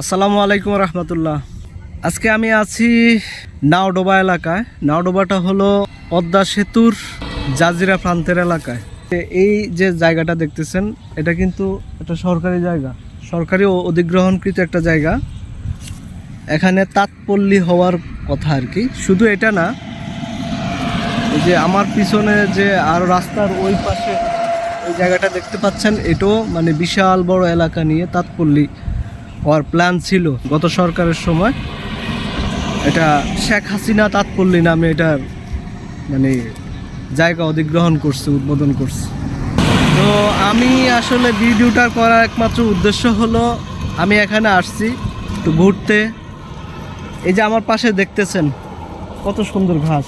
আসসালামু আলাইকুম রহমতুল্লাহ। আজকে আমি আছি নাওডোবা এলাকায়। নাওডোবাটা হলো পদ্মা সেতুর জাজিরা প্রান্তের এলাকায়। এই যে জায়গাটা দেখতেছেন এটা কিন্তু একটা সরকারি জায়গা, সরকারি অধিগ্রহণকৃত একটা জায়গা। এখানে তাঁতপল্লী হওয়ার কথা আর কি। শুধু এটা না, এই যে আমার পিছনে যে আর রাস্তার ওই পাশে ওই জায়গাটা দেখতে পাচ্ছেন, এটাও মানে বিশাল বড় এলাকা নিয়ে তাঁতপল্লী হওয়ার প্ল্যান ছিল গত সরকারের সময়। এটা শেখ হাসিনা তাঁতপল্লী নামে এটার মানে জায়গা অধিগ্রহণ করছে, উদ্বোধন করছে। তো আমি আসলে ভিডিওটা করার একমাত্র উদ্দেশ্য হলো আমি এখানে আসছি একটু ঘুরতে। এই যে আমার পাশে দেখতেছেন কত সুন্দর ঘাস।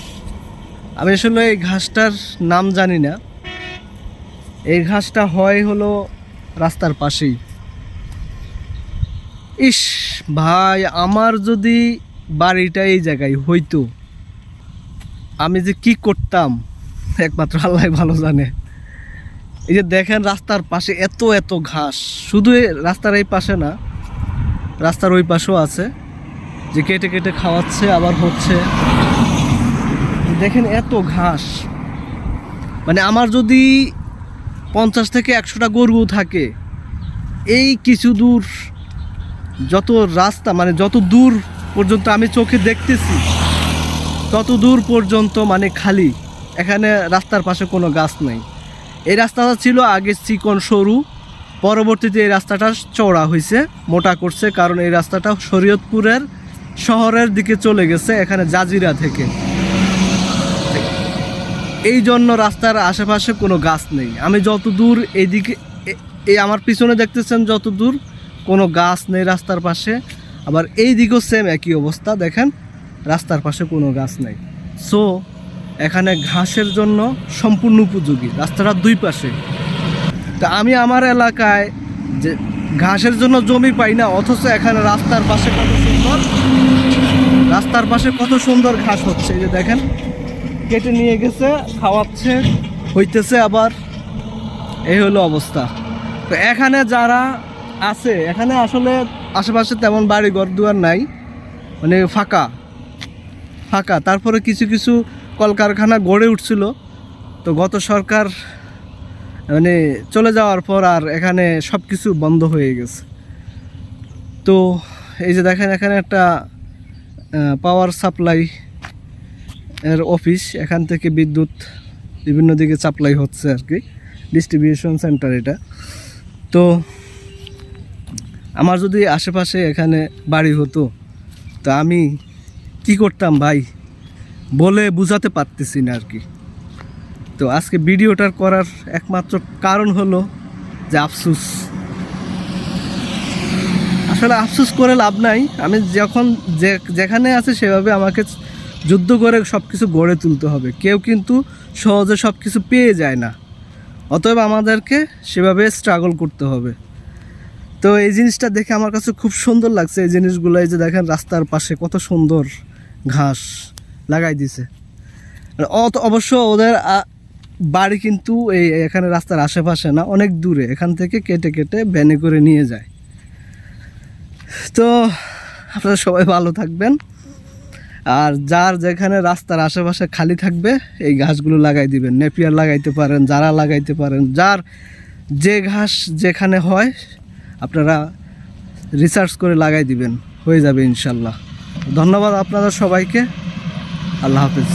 আমি আসলে এই ঘাসটার নাম জানি না। এই ঘাসটা হয় হলো রাস্তার পাশেই। ইস ভাই, আমার যদি বাড়িটা এই জায়গায় হইতো আমি যে কি করতাম একমাত্র আল্লাহ ভালো জানে। এই যে দেখেন রাস্তার পাশে এত এত ঘাস, শুধু রাস্তার এই পাশে না, রাস্তার ওই পাশেও আছে, যে কেটে কেটে খাওয়াচ্ছে আবার হচ্ছে। দেখেন এত ঘাস, মানে আমার যদি 50 থেকে 100টা গরু থাকে, এই কিছু দূর যত রাস্তা মানে যত দূর পর্যন্ত আমি চোখে দেখতেছি তত দূর পর্যন্ত মানে খালি। এখানে রাস্তার পাশে কোনো গাছ নেই। এই রাস্তাটা ছিল আগে চিকন সরু, পরবর্তীতে এই রাস্তাটা চওড়া হয়েছে, মোটা করছে, কারণ এই রাস্তাটা শরীয়তপুরের শহরের দিকে চলে গেছে এখানে জাজিরা থেকে। এই জন্য রাস্তার আশেপাশে কোনো গাছ নেই। আমি যত দূর এইদিকে এই আমার পিছনে দেখতেছেন যত দূর কোনো গাছ নেই রাস্তার পাশে। আবার এই দিকেও সেম একই অবস্থা, দেখেন রাস্তার পাশে কোনো গাছ নেই। সো এখানে ঘাসের জন্য সম্পূর্ণ উপযোগী, রাস্তাটার দুই পাশে। তা আমি আমার এলাকায় যে ঘাসের জন্য জমি পাই না, অথচ এখানে রাস্তার পাশে কত সুন্দর ঘাস হচ্ছে। এই যে দেখেন কেটে নিয়ে গেছে, খাওয়াচ্ছে, হইতেছে আবার, এই হলো অবস্থা। তো এখানে যারা আছে, এখানে আসলে আশেপাশে তেমন বাড়ি ঘর দুয়ার নাই, মানে ফাঁকা। তারপরে কিছু কিছু কলকারখানা গড়ে উঠছিল, তো গত সরকার মানে চলে যাওয়ার পর আর এখানে সব কিছু বন্ধ হয়ে গেছে। তো এই যে দেখেন এখানে একটা পাওয়ার সাপ্লাই এর অফিস, এখান থেকে বিদ্যুৎ বিভিন্ন দিকে সাপ্লাই হচ্ছে আর কি, ডিস্ট্রিবিউশন সেন্টার এটা। তো আমার যদি আশেপাশে এখানে বাড়ি হতো তো আমি কি করতাম ভাই বলে বুঝাতে পারতেছি না আর কি। তো আজকে ভিডিওটা করার একমাত্র কারণ হলো যে আফসোস। আসলে আফসোস করে লাভ নাই। আমি যখন যেখানে আছে সেভাবে আমাকে যুদ্ধ করে সব কিছু গড়ে তুলতে হবে। কেউ কিন্তু সহজে সব কিছু পেয়ে যায় না, অতএব আমাদেরকে সেভাবে স্ট্রাগল করতে হবে। তো এই জিনিসটা দেখে আমার কাছে খুব সুন্দর লাগছে, এই জিনিসগুলো। এই যে দেখেন রাস্তার পাশে কত সুন্দর ঘাস লাগাই দিছে। অবশ্য ওদের বাড়ি কিন্তু এখানে রাস্তার আশেপাশে না, অনেক দূরে, এখান থেকে কেটে কেটে ভ্যানে করে নিয়ে যায়। তো আপনারা সবাই ভালো থাকবেন। আর যার যেখানে রাস্তার আশেপাশে খালি থাকবে এই ঘাসগুলো লাগাই দিবেন। নেপিয়ার লাগাইতে পারেন, যারা লাগাইতে পারেন, যার যে ঘাস যেখানে হয় আপনারা রিসার্চ করে লাগাই দিবেন, হয়ে যাবে ইনশাল্লাহ। ধন্যবাদ আপনাদের সবাইকে। আল্লাহ হাফেজ।